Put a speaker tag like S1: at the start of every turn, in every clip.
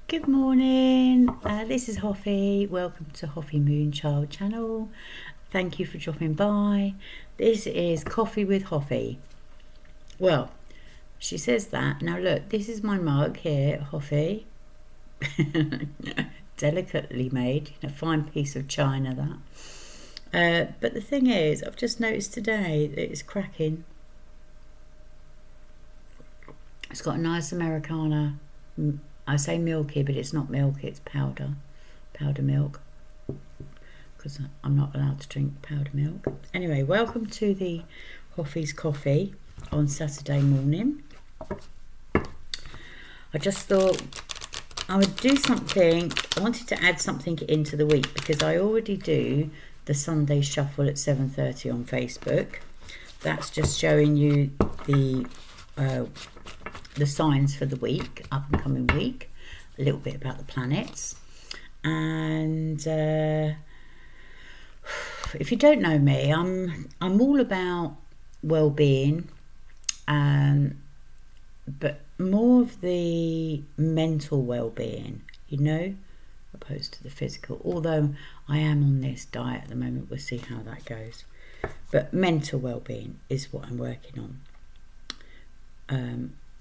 S1: Good morning, this is Hoffy. Welcome to Hoffy Moonchild channel. Thank you for dropping by. This is Coffee with Hoffy. Well, she says that. Now look, this is my mug here, Hoffy. Delicately made, a fine piece of china that. But the thing is, I've just noticed today that it's cracking. It's got a nice Americana. I say milky, but it's not milk, it's powder milk, because I'm not allowed to drink powder milk. Anyway, welcome to the Hoffy's Coffee on Saturday morning. I just thought I would do something. I wanted to add something into the week because I already do the Sunday Shuffle at 7:30 on Facebook. That's just showing you the signs for the week, up and coming week, a little bit about the planets. And if you don't know me, I'm all about well-being, but more of the mental well-being, opposed to the physical. Although I am on this diet at the moment, we'll see how that goes. But mental well-being is what I'm working on.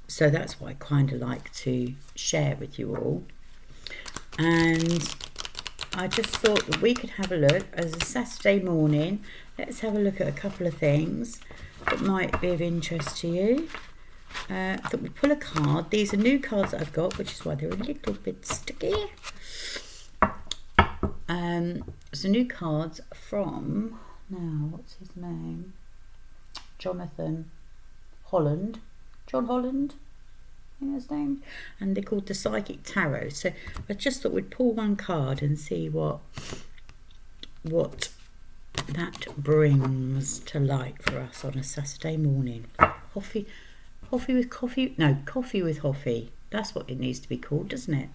S1: So that's what I kind of like to share with you all. And I just thought that we could have a look as a Saturday morning. Let's have a look at a couple of things that might be of interest to you. I thought we'd pull a card. These are new cards that I've got, which is why they're a little bit sticky. So new cards from, now what's his name? John Holland, I think his name, and they're called the Psychic Tarot. So I just thought we'd pull one card and see what that brings to light for us on a Saturday morning. Coffee with Hoffy. That's what it needs to be called, doesn't it?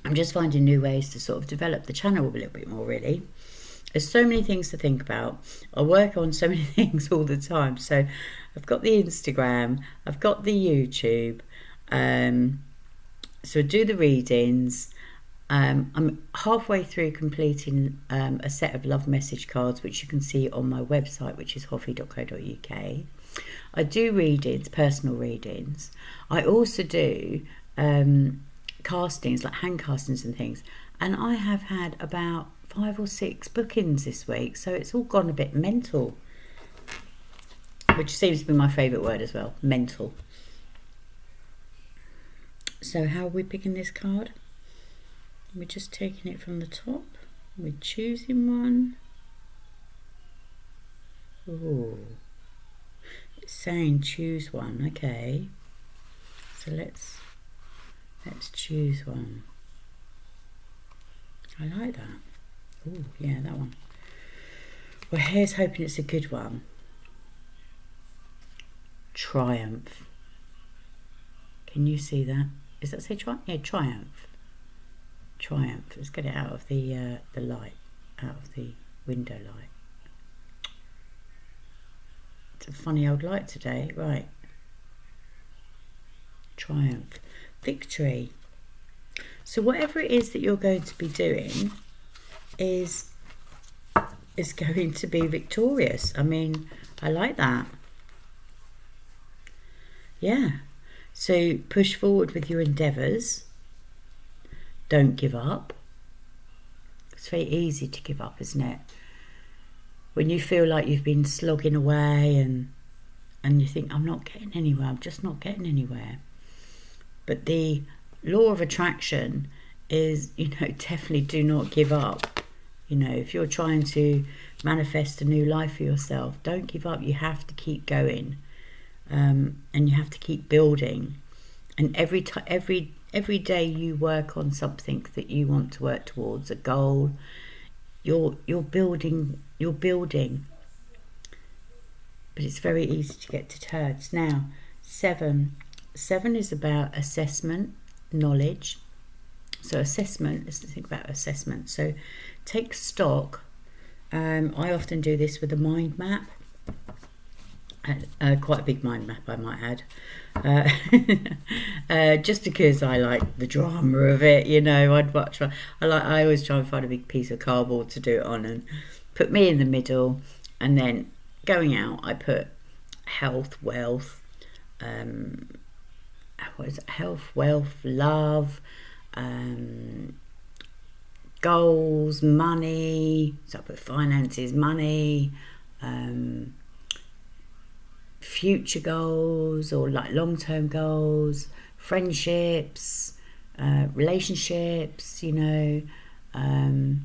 S1: I'm just finding new ways to sort of develop the channel a little bit more, really. There's so many things to think about. I work on so many things all the time. So I've got the Instagram, I've got the YouTube. So I do the readings. I'm halfway through completing a set of love message cards, which you can see on my website, which is hoffy.co.uk. I do readings, personal readings. I also do castings, like hand castings and things. And I have had about 5 or 6 bookings this week, so it's all gone a bit mental, which seems to be my favourite word as well, mental. So how are we picking this card? We're just taking it from the top, we're choosing one. Oh, it's saying choose one. Okay, so let's choose one. I like that. Oh, yeah, that one. Well, here's hoping it's a good one. Triumph. Can you see that? Does that say triumph? Yeah, triumph. Triumph. Let's get it out of the light, out of the window light. It's a funny old light today. Right. Triumph. Victory. So whatever it is that you're going to be doing is going to be victorious. I mean, I like that. Yeah. So push forward with your endeavours. Don't give up. It's very easy to give up, isn't it? When you feel like you've been slogging away and you think, I'm not getting anywhere, I'm just not getting anywhere. But the law of attraction is, definitely do not give up. If you're trying to manifest a new life for yourself, don't give up. You have to keep going, and you have to keep building. And every day you work on something that you want to work towards, a goal, you're building. But it's very easy to get deterred. Now, 7 is about assessment, knowledge. So assessment, let's think about assessment. So take stock. I often do this with a mind map. Quite a big mind map, I might add. Just because I like the drama of it, you know. I always try and find a big piece of cardboard to do it on and put me in the middle, and then going out I put health, wealth, love, goals, money. So I put finances, money, future goals, or like long-term goals, friendships, relationships, you know, and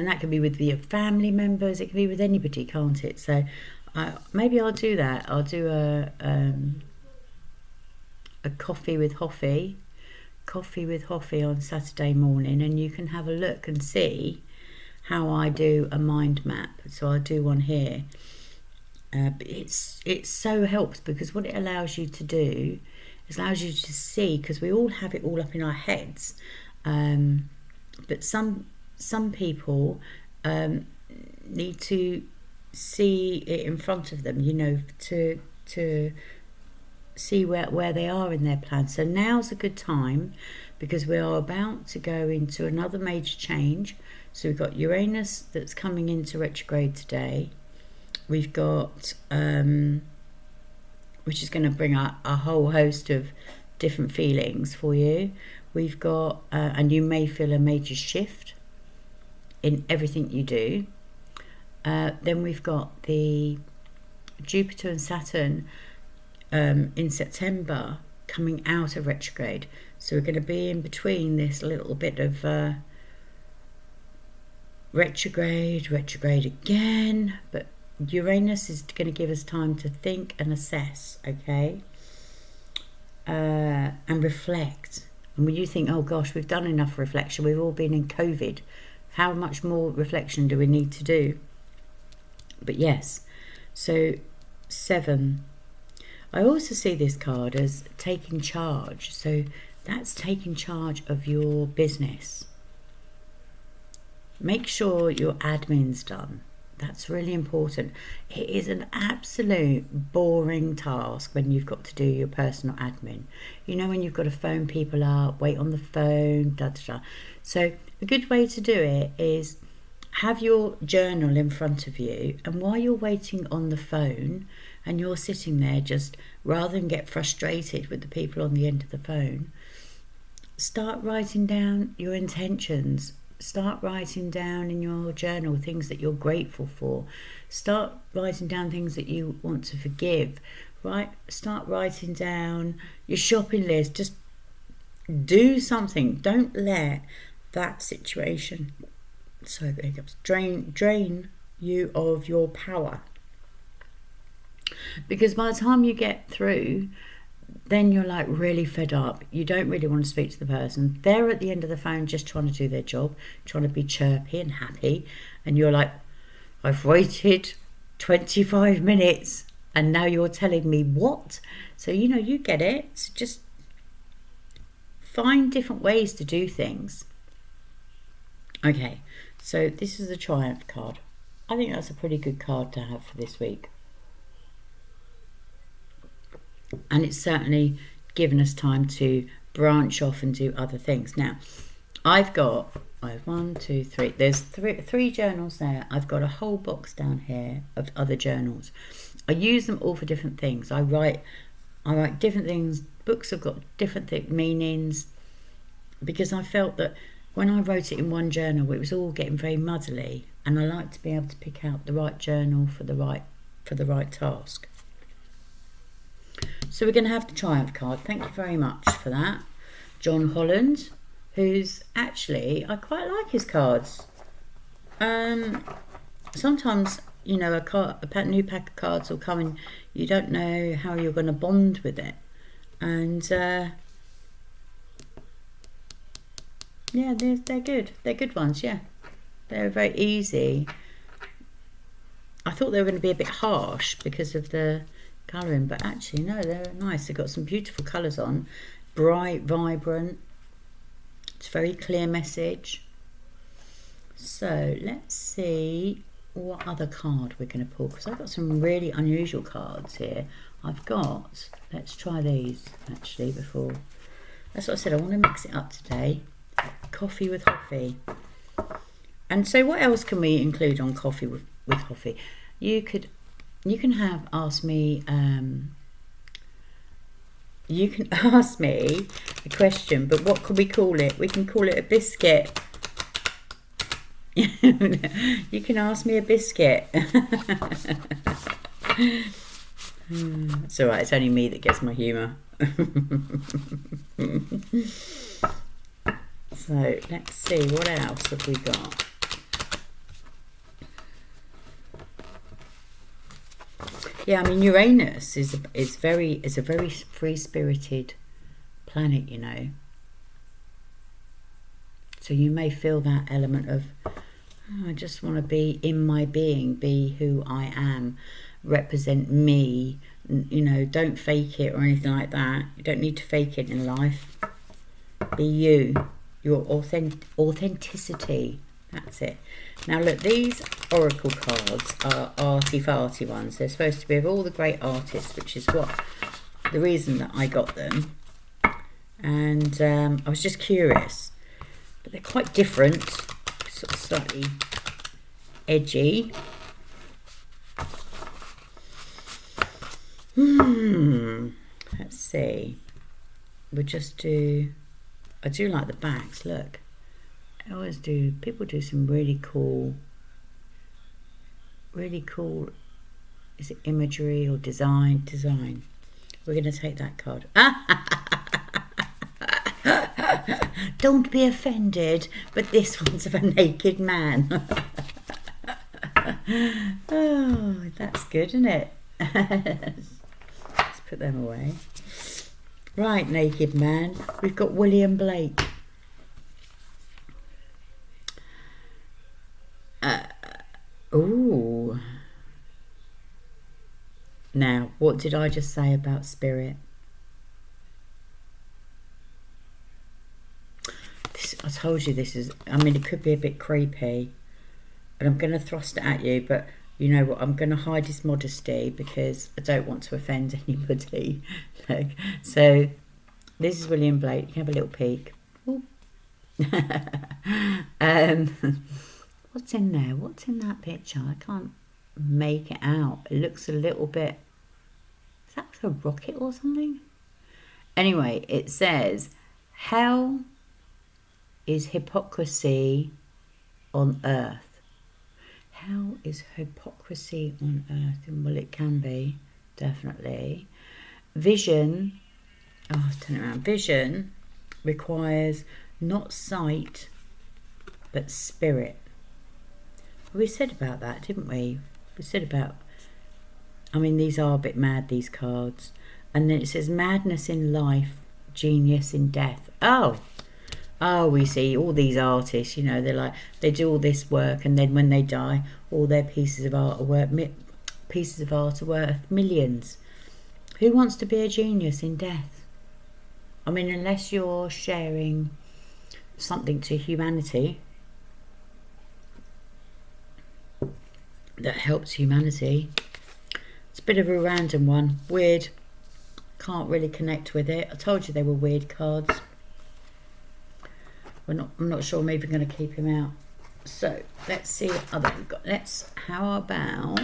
S1: that could be with your family members, it can be with anybody, can't it? So maybe I'll do that. I'll do a coffee with Hoffy on Saturday morning, and you can have a look and see how I do a mind map. So I'll do one here. But it so helps, because what it allows you to do is allows you to see, because we all have it all up in our heads, but some people need to see it in front of them, you know, to see where they are in their plan. So now's a good time, because we are about to go into another major change. So we've got Uranus that's coming into retrograde today. We've got, which is going to bring a whole host of different feelings for you. We've got, and you may feel a major shift in everything you do. Then we've got the Jupiter and Saturn in September coming out of retrograde. So we're going to be in between this little bit of retrograde again, but Uranus is going to give us time to think and assess, okay, and reflect. And when you think, oh gosh, we've done enough reflection, we've all been in COVID, how much more reflection do we need to do? But yes, so 7. I also see this card as taking charge. So that's taking charge of your business. Make sure your admin's done. That's really important. It is an absolute boring task when you've got to do your personal admin. You know, when you've got to phone people up, wait on the phone, da da da. So a good way to do it is have your journal in front of you, and while you're waiting on the phone and you're sitting there, just rather than get frustrated with the people on the end of the phone, start writing down your intentions. Start writing down in your journal things that you're grateful for. Start writing down things that you want to forgive. Right? Start writing down your shopping list. Just do something. Don't let that situation drain you of your power. Because by the time you get through, then you're like really fed up. You don't really want to speak to the person. They're at the end of the phone just trying to do their job, trying to be chirpy and happy. And you're like, I've waited 25 minutes and now you're telling me what? So, you know, you get it. So just find different ways to do things. Okay, so this is the Triumph card. I think that's a pretty good card to have for this week. And it's certainly given us time to branch off and do other things. Now, I have 1, 2, 3. There's three journals there. I've got a whole box down here of other journals. I use them all for different things. I write different things. Books have got different meanings, because I felt that when I wrote it in one journal, it was all getting very muddly, and I like to be able to pick out the right journal for the right task. So we're going to have the Triumph card. Thank you very much for that. John Holland, who's actually, I quite like his cards. Sometimes, you know, a new pack of cards will come and you don't know how you're going to bond with it. And yeah, they're good. They're good ones, yeah. They're very easy. I thought they were going to be a bit harsh because of the colouring, but actually no, they're nice. They've got some beautiful colours on, bright, vibrant. It's very clear message. So let's see what other card we're going to pull, because I've got some really unusual cards here. I've got, let's try these actually before. That's what I said, I want to mix it up today. Coffee with Hoffy. And so what else can we include on coffee with Hoffy? You can ask me you can ask me a question, but what can we call it? We can call it a biscuit. You can ask me a biscuit. It's alright, it's only me that gets my humour. So let's see, what else have we got? Yeah, I mean, Uranus is a very free-spirited planet, you know. So you may feel that element of, oh, I just want to be in my being, be who I am, represent me, you know, don't fake it or anything like that. You don't need to fake it in life. Be you, your authenticity. That's it. Now look, these oracle cards are arty-farty ones. They're supposed to be of all the great artists, which is what the reason that I got them. And I was just curious. But they're quite different, sort of slightly edgy. Let's see. We'll just do, I do like the backs, look. I always do, people do some really cool, is it imagery or design? We're going to take that card. Don't be offended, but this one's of a naked man. Oh, that's good, isn't it? Let's put them away. Right, naked man. We've got William Blake. Ooh. Now, what did I just say about spirit? I told you this is, I mean, it could be a bit creepy, and I'm going to thrust it at you, but you know what, I'm going to hide his modesty because I don't want to offend anybody. So this is William Blake. You can have a little peek. What's in there? What's in that picture? I can't make it out. It looks a little bit, is that like a rocket or something? Anyway, it says, hell is hypocrisy on earth. Hell is hypocrisy on earth. And well, it can be, definitely. Vision, oh, turn it around. Vision requires not sight, but spirit. We said about that, didn't we? We said about, I mean, these are a bit mad, these cards. And then it says madness in life, genius in death. Oh, we see all these artists, you know, they're like, they do all this work, and then when they die, all their pieces of art are worth millions. Who wants to be a genius in death? I mean, unless you're sharing something to humanity that helps humanity. It's a bit of a random one. Weird. Can't really connect with it. I told you they were weird cards. I'm not sure I'm even going to keep him out. So let's see what other we've got. How about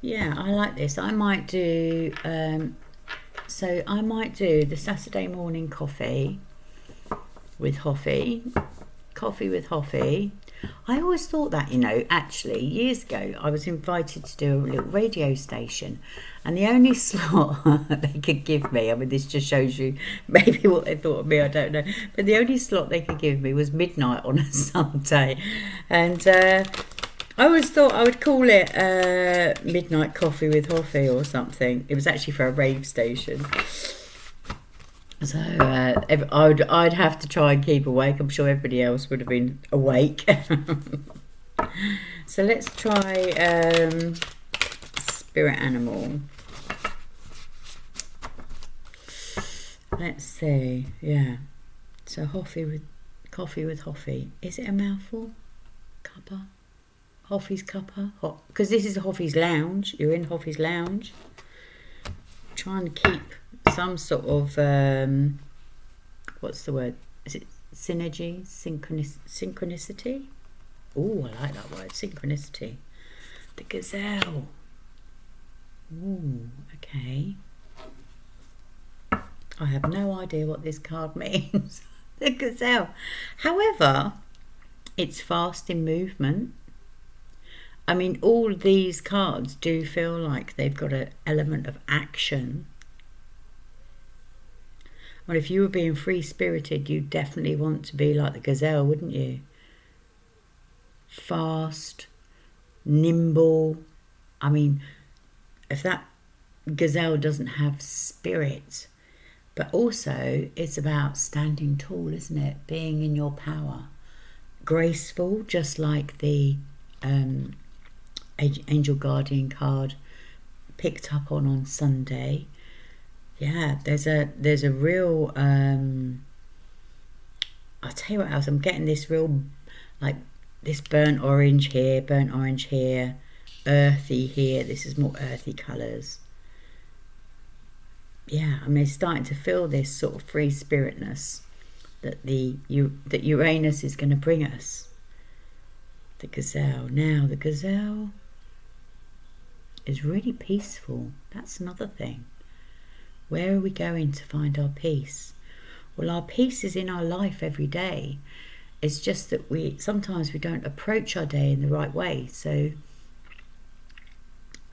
S1: yeah, I like this. I might do so I might do the Saturday morning coffee with Hoffy. Coffee with Hoffy. I always thought that, you know, actually years ago I was invited to do a little radio station, and the only slot they could give me, I mean, this just shows you maybe what they thought of me, I don't know, but the only slot they could give me was midnight on a Sunday, and I always thought I would call it Midnight Coffee with Hoffy or something. It was actually for a rave station. So I'd have to try and keep awake. I'm sure everybody else would have been awake. So let's try spirit animal. Let's see. Yeah. So Hoffy with coffee with Hoffy. Is it a mouthful? Cuppa? Hoffy's cuppa? Because this is Hoffy's lounge. You're in Hoffy's lounge. Trying to keep some sort of what's the word? Is it synergy? Synchronicity? Oh, I like that word. Synchronicity. The gazelle. Ooh, okay. I have no idea what this card means. The gazelle. However, it's fast in movement. I mean, all these cards do feel like they've got an element of action. Well, if you were being free-spirited, you'd definitely want to be like the gazelle, wouldn't you? Fast, nimble. I mean, if that gazelle doesn't have spirit, but also it's about standing tall, isn't it? Being in your power. Graceful, just like the Angel Guardian card picked up on Sunday. Yeah, there's a real I'll tell you what else, I'm getting this real, like, this burnt orange here, earthy here. This is more earthy colours. Yeah, I mean, it's starting to feel this sort of free spiritness that that Uranus is going to bring us. The gazelle. Now, the gazelle is really peaceful. That's another thing. Where are we going to find our peace? Well, our peace is in our life every day. It's just that sometimes we don't approach our day in the right way. So,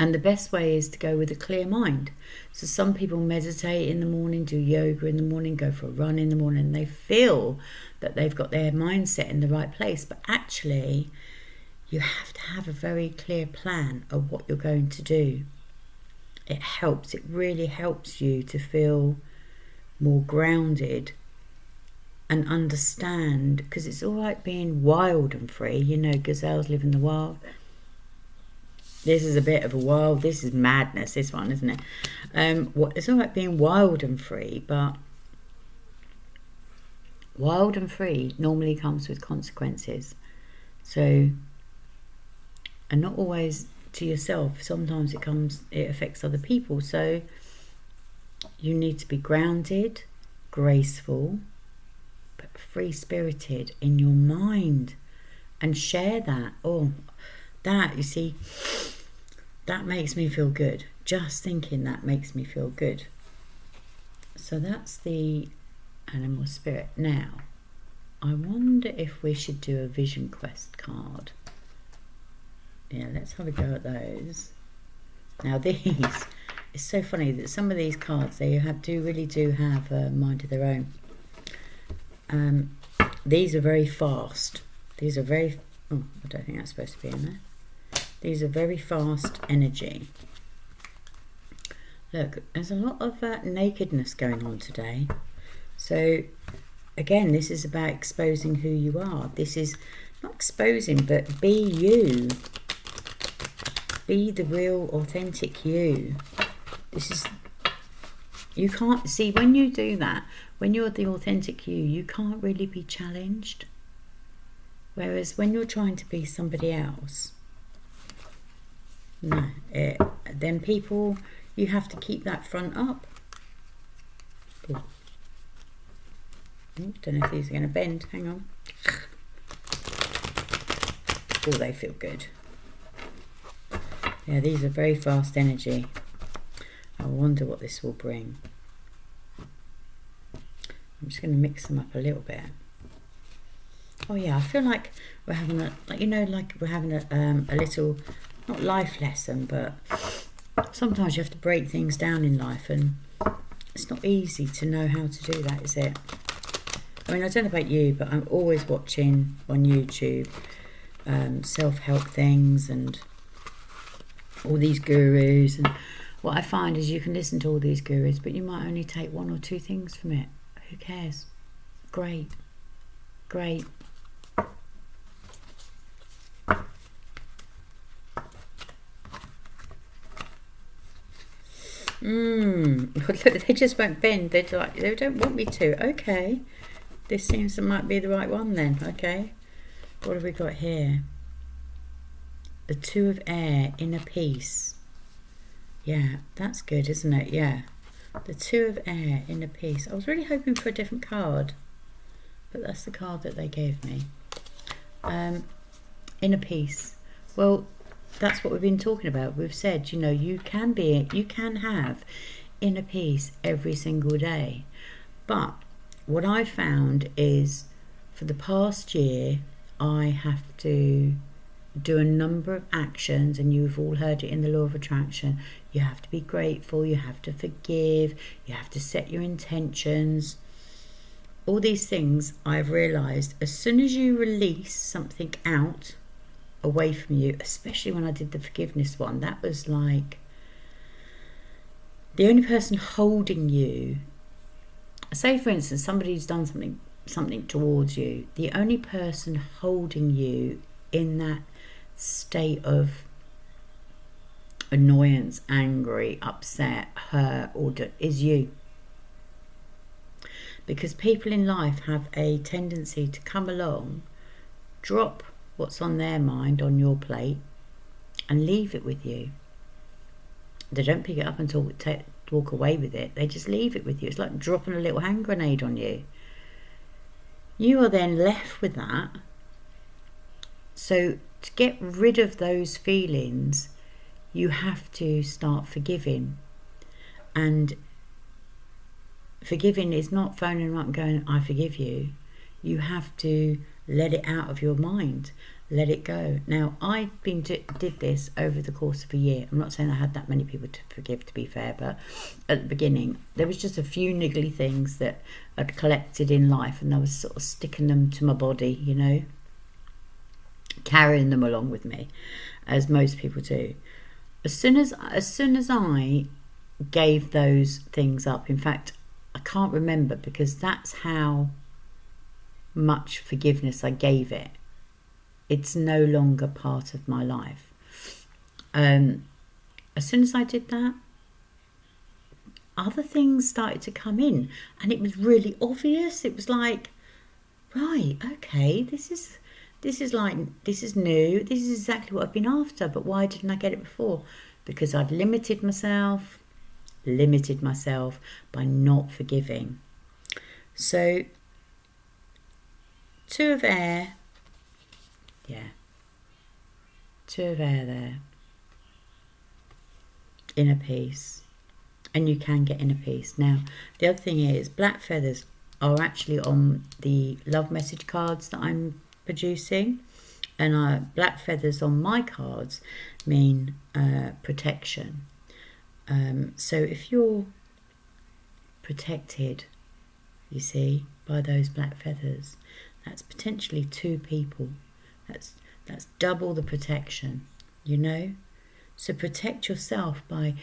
S1: and the best way is to go with a clear mind. So some people meditate in the morning, do yoga in the morning, go for a run in the morning, and they feel that they've got their mindset in the right place. But actually, you have to have a very clear plan of what you're going to do. It helps. It really helps you to feel more grounded and understand, because it's all right being wild and free. You know, gazelles live in the wild. This is a bit of a wild, this is madness, this one, isn't it? It's all right being wild and free, but wild and free normally comes with consequences. So, and not always to yourself. Sometimes it affects other people. So you need to be grounded, graceful, but free-spirited in your mind, and share that. Oh, that, you see, that makes me feel good. Just thinking that makes me feel good. So that's the animal spirit. Now, I wonder if we should do a vision quest card. Yeah, let's have a go at those. Now these, it's so funny that some of these cards, they really do have a mind of their own. These are very fast. These are very, oh, I don't think that's supposed to be in there. These are very fast energy. Look, there's a lot of nakedness going on today. So again, this is about exposing who you are. This is not exposing, but be you. Be the real, authentic you. This is, you can't, see, when you do that, when you're the authentic you can't really be challenged. Whereas when you're trying to be somebody else, no, then people, you have to keep that front up. Ooh. Don't know if these are going to bend. Hang on. Oh, they feel good. Yeah, these are very fast energy. I wonder what this will bring. I'm just going to mix them up a little bit. Oh yeah, I feel like we're having a, like, you know, like we're having a little, not life lesson, but sometimes you have to break things down in life, and it's not easy to know how to do that, is it? I mean, I don't know about you, but I'm always watching on YouTube self-help things and all these gurus, and what I find is you can listen to all these gurus, but you might only take one or two things from it. Who cares? Great. Great. Look, they just won't bend. They don't want me to. Okay. this seems to might be the right one then. Okay, what have we got here? The Two of Air, Inner Peace. Yeah, that's good, isn't it? Yeah, the Two of Air, Inner Peace. I was really hoping for a different card, but that's the card that they gave me. Inner Peace. Well, that's what we've been talking about. We've said, you know, you can have inner peace every single day. But what I found is, for the past year, I have to do a number of actions, and you've all heard it in the law of attraction. You have to be grateful, you have to forgive, you have to set your intentions. All these things I've realised, as soon as you release something out away from you, especially when I did the forgiveness one, that was like the only person holding you. Say for instance somebody's done something towards you, the only person holding you in that state of annoyance, angry, upset, hurt, or is you. Because people in life have a tendency to come along, drop what's on their mind on your plate, and leave it with you. They don't pick it up and walk away with it. They just leave it with you. It's like dropping a little hand grenade on you. You are then left with that. So to get rid of those feelings, you have to start forgiving. And forgiving is not phoning them up and going, I forgive you. You have to let it out of your mind. Let it go. Now, I did this over the course of a year. I'm not saying I had that many people to forgive, to be fair, but at the beginning, there was just a few niggly things that I'd collected in life, and I was sort of sticking them to my body, you know, carrying them along with me, as most people do. As soon as I gave those things up, in fact, I can't remember, because that's how much forgiveness I gave it. It's no longer part of my life. As soon as I did that, other things started to come in, and it was really obvious. It was like, right, okay, this is new. This is exactly what I've been after. But why didn't I get it before? Because I'd limited myself by not forgiving. So, Two of Air. Yeah. Two of Air there. Inner peace. And you can get inner peace. Now, the other thing is, black feathers are actually on the love message cards that I'm producing. And black feathers on my cards mean protection. So if you're protected, you see, by those black feathers, that's potentially two people. That's double the protection, you know. So protect yourself by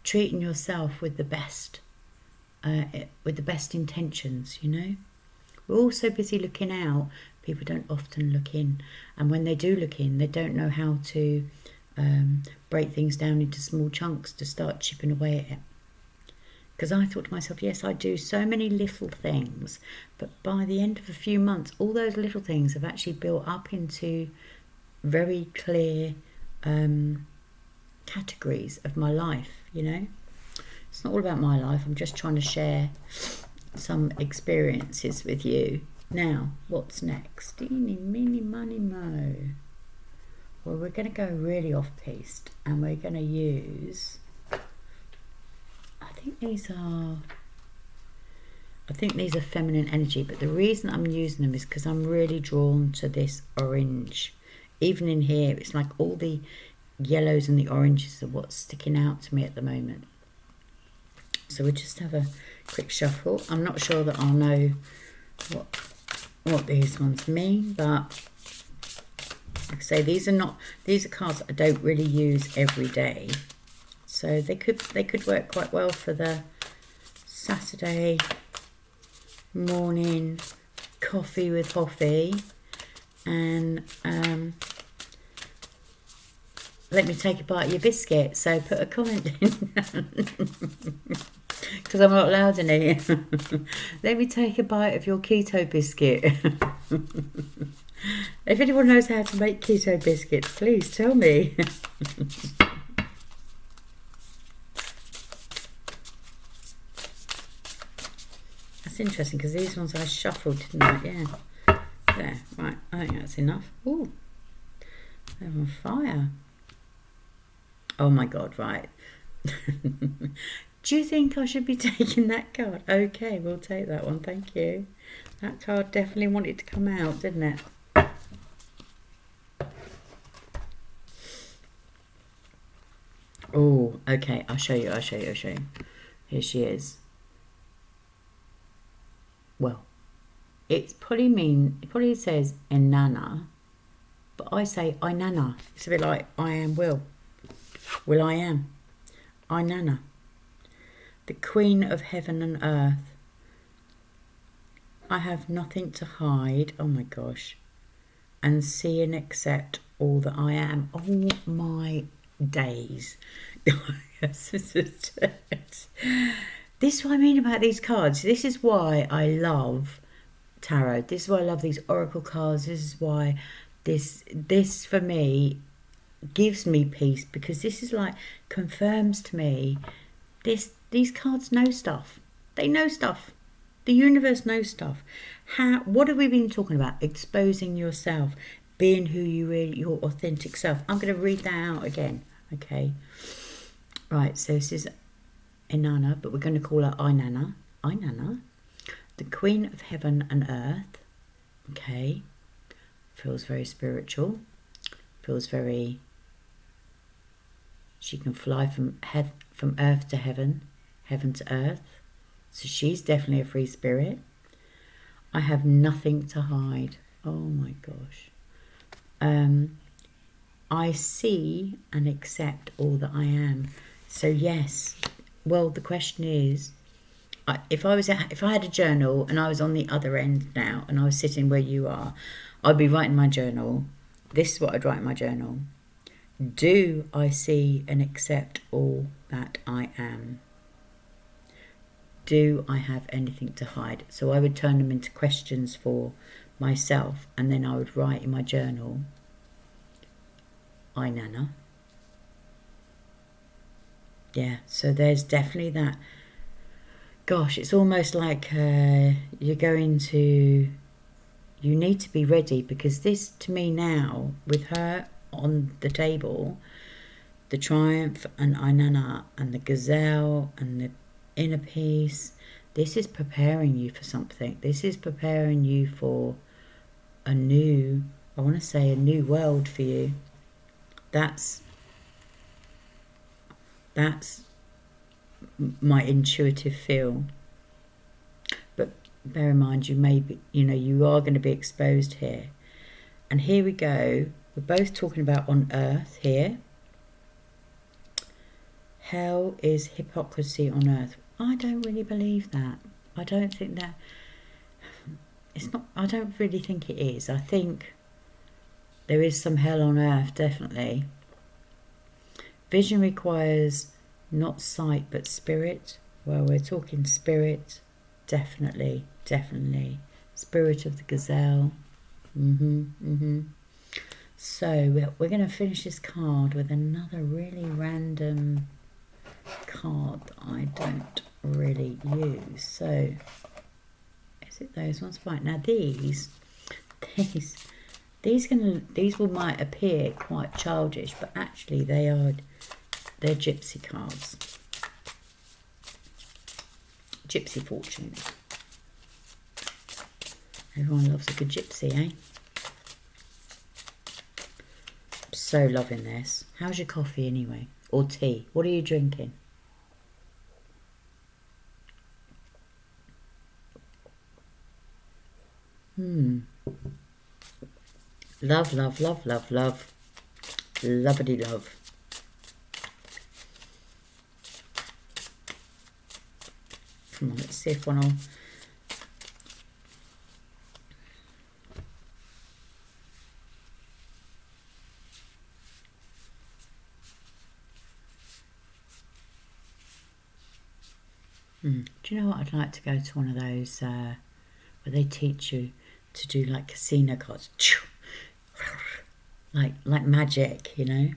S1: treating yourself with the best intentions, you know. We're all so busy looking out, people don't often look in. And when they do look in, they don't know how to break things down into small chunks to start chipping away at it. Because I thought to myself, yes, I do so many little things, but by the end of a few months, all those little things have actually built up into very clear categories of my life, you know. It's not all about my life. I'm just trying to share some experiences with you. Now, what's next? Eeny, meeny, miny, mo. Well, we're going to go really off-piste, and we're going to use... I think these are feminine energy, but the reason I'm using them is because I'm really drawn to this orange. Even in here, it's like all the yellows and the oranges are what's sticking out to me at the moment. So we'll just have a quick shuffle. I'm not sure that I'll know what these ones mean, but like I say, these are cards that I don't really use every day. So they could work quite well for the Saturday morning coffee with Hoffy. And let me take a bite of your biscuit. So put a comment in. Because I'm not allowed any. Let me take a bite of your keto biscuit. If anyone knows how to make keto biscuits, please tell me. That's interesting because these ones I shuffled, didn't I? Yeah. There, right. I think that's enough. Ooh, they're on fire. Oh my God, right. Do you think I should be taking that card? Okay, we'll take that one. Thank you. That card definitely wanted to come out, didn't it? Oh, okay. I'll show you. Here she is. Well, it probably says Enana, but I say Inanna. It's a bit like I am Will. Will I am. Inanna. The Queen of Heaven and Earth. I have nothing to hide. Oh my gosh. And see and accept all that I am. Oh my days. This is what I mean about these cards. This is why I love tarot. This is why I love these oracle cards. This is why this for me gives me peace, because this is like confirms to me these cards know stuff. They know stuff. The universe knows stuff. What have we been talking about? Exposing yourself, being who you really, your authentic self. I'm going to read that out again. Okay. Right. So this is Inanna, but we're going to call her Inanna. Inanna, the Queen of Heaven and Earth. Okay. Feels very spiritual. Feels very. She can fly from earth to heaven, heaven to earth. So she's definitely a free spirit. I have nothing to hide. Oh my gosh. I see and accept all that I am. So yes. Well, the question is, if I had a journal and I was on the other end now and I was sitting where you are, I'd be writing my journal. This is what I'd write in my journal. Do I see and accept all that I am? Do I have anything to hide? So I would turn them into questions for myself, and then I would write in my journal, Inanna. Yeah, so there's definitely that. Gosh, it's almost like you need to be ready, because this, to me now, with her on the table, the Triumph and Inanna and the Gazelle and the inner peace, this is preparing you for something. This is preparing you for a new world for you. That's my intuitive feel. But bear in mind, you are going to be exposed here. And here we go. We're both talking about on earth here. Hell is hypocrisy on earth. I don't really believe that. I don't think that. It's not. I don't really think it is. I think there is some hell on earth, definitely. Vision requires not sight but spirit. Well, we're talking spirit, definitely. Spirit of the gazelle. So we're going to finish this card with another really random card that I don't really use. So is it those ones? Right, now these might appear quite childish, but actually they're gypsy cards. Gypsy Fortune. Everyone loves a good gypsy, eh? I'm so loving this. How's your coffee anyway? Or tea? What are you drinking? Love. Lovely love. Come on, let's see if one will... Do you know what? I'd like to go to one of those where they teach you to do like casino cards. Like magic, you know?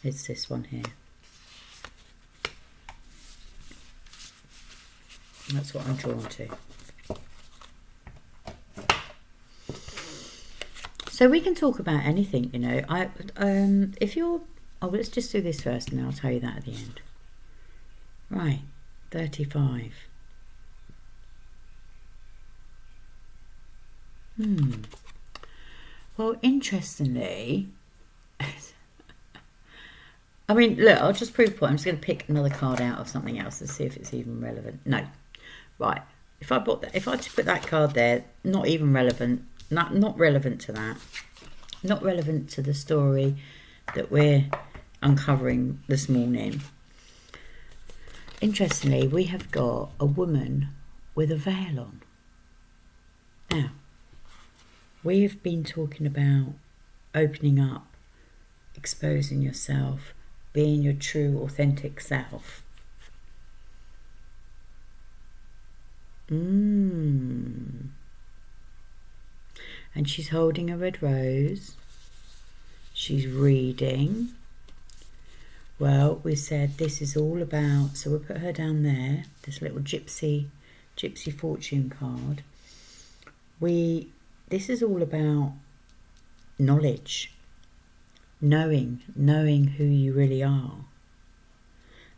S1: It's this one here. That's what I'm drawn to. So we can talk about anything, you know. If you're... Oh, let's just do this first and then I'll tell you that at the end. Right, 35. Well, interestingly... I mean, look, I'll just prove a point. I'm just going to pick another card out of something else and see if it's even relevant. No. Right. If I just put that card there, not even relevant. Not relevant to that. Not relevant to the story that we're uncovering this morning. Interestingly, we have got a woman with a veil on. Now, we've been talking about opening up, exposing yourself, being your true, authentic self. And she's holding a red rose. She's reading. Well, we said this is all about, so we'll put her down there, this little Gypsy Fortune card. This is all about knowledge, knowing who you really are.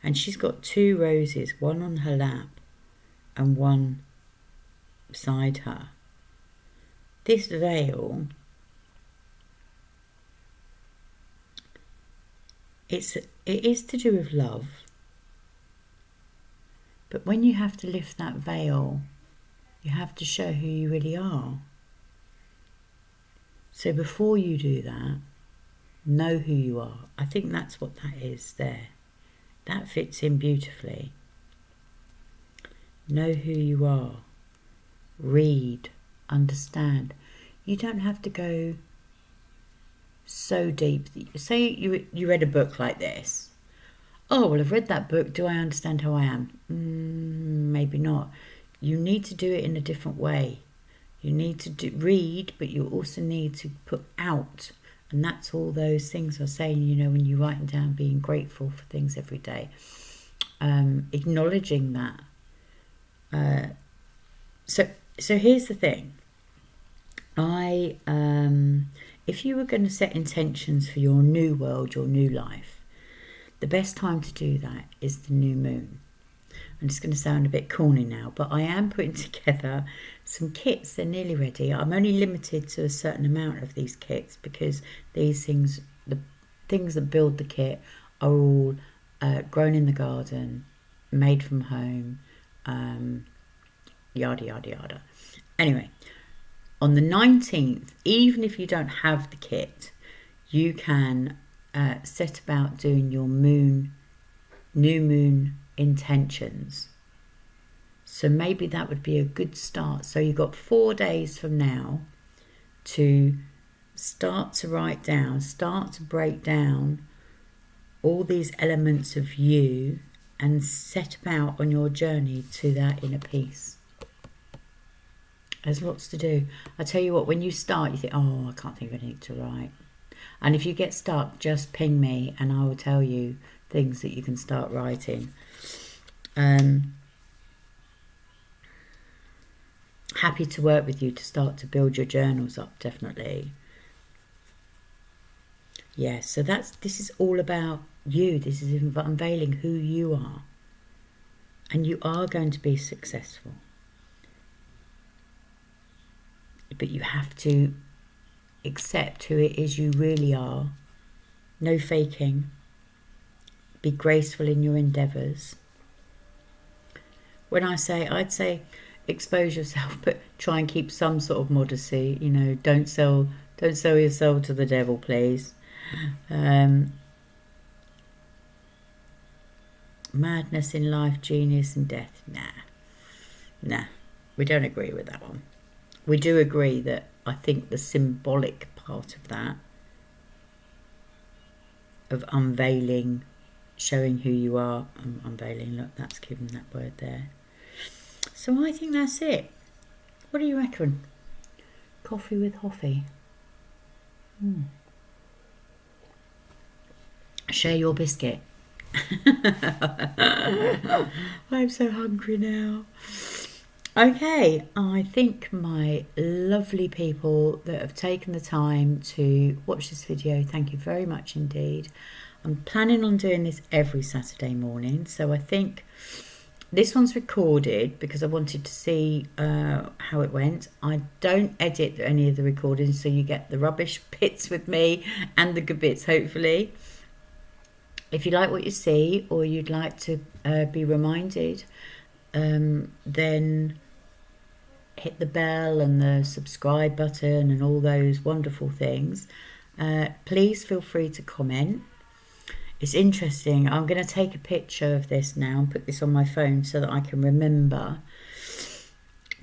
S1: And she's got 2 roses, one on her lap and one beside her. This veil, it is to do with love, but when you have to lift that veil, you have to show who you really are. So before you do that, know who you are. I think that's what that is there. That fits in beautifully. Know who you are. Read. Understand. You don't have to go so deep. Say you read a book like this. Oh, well, I've read that book. Do I understand how I am? Maybe not. You need to do it in a different way. You need to read, but you also need to put out. And that's all those things are saying, you know, when you write them down, being grateful for things every day. Acknowledging that. So here's the thing. If you were going to set intentions for your new world, your new life, the best time to do that is the new moon. I'm just going to sound a bit corny now, but I am putting together some kits. They're nearly ready. I'm only limited to a certain amount of these kits because these things, the things that build the kit, are all grown in the garden, made from home, yada, yada, yada. Anyway, on the 19th, even if you don't have the kit, you can set about doing your new moon intentions. So maybe that would be a good start. So you've got 4 days from now to start to write down, start to break down all these elements of you and set about on your journey to that inner peace. There's lots to do. I tell you what, when you start, you think, oh, I can't think of anything to write. And if you get stuck, just ping me and I will tell you things that you can start writing. Happy to work with you to start to build your journals up, definitely. Yeah, so this is all about you. This is unveiling who you are. And you are going to be successful. But you have to accept who it is you really are. No faking. Be graceful in your endeavours. When I'd say expose yourself, but try and keep some sort of modesty. You know, don't sell your soul to the devil, please. Madness in life, genius and death. Nah, we don't agree with that one. We do agree that I think the symbolic part of that of unveiling, showing who you are. Unveiling, look, that's given that word there. So I think that's it. What do you reckon? Coffee with Hoffy. Share your biscuit. I'm so hungry now. Okay, I think my lovely people that have taken the time to watch this video, thank you very much indeed. I'm planning on doing this every Saturday morning, so I think this one's recorded because I wanted to see how it went. I don't edit any of the recordings, so you get the rubbish bits with me and the good bits, hopefully. If you like what you see, or you'd like to be reminded, then hit the bell and the subscribe button and all those wonderful things. Please feel free to comment. It's interesting. I'm going to take a picture of this now and put this on my phone so that I can remember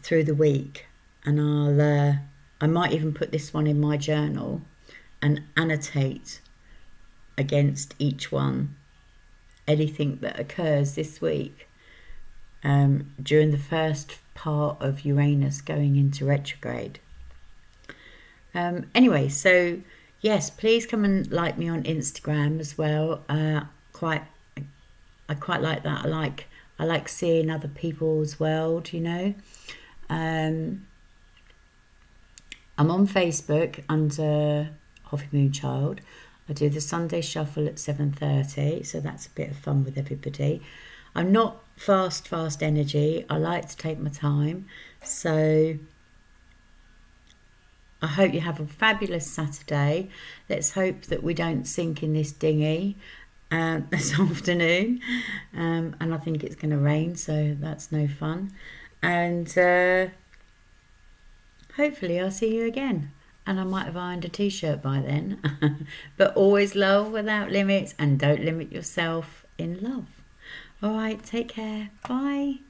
S1: through the week. And I might even put this one in my journal and annotate against each one anything that occurs this week during the first part of Uranus going into retrograde. Anyway, so yes, please come and like me on Instagram as well. I quite like that. I like seeing other people's world, you know. I'm on Facebook under Hoffy Moonchild. I do the Sunday shuffle at 7:30, so that's a bit of fun with everybody. I'm not fast energy. I like to take my time. So I hope you have a fabulous Saturday. Let's hope that we don't sink in this dinghy this afternoon. And I think it's going to rain, so that's no fun. And hopefully I'll see you again. And I might have ironed a t-shirt by then. But always love without limits, and don't limit yourself in love. All right, take care. Bye.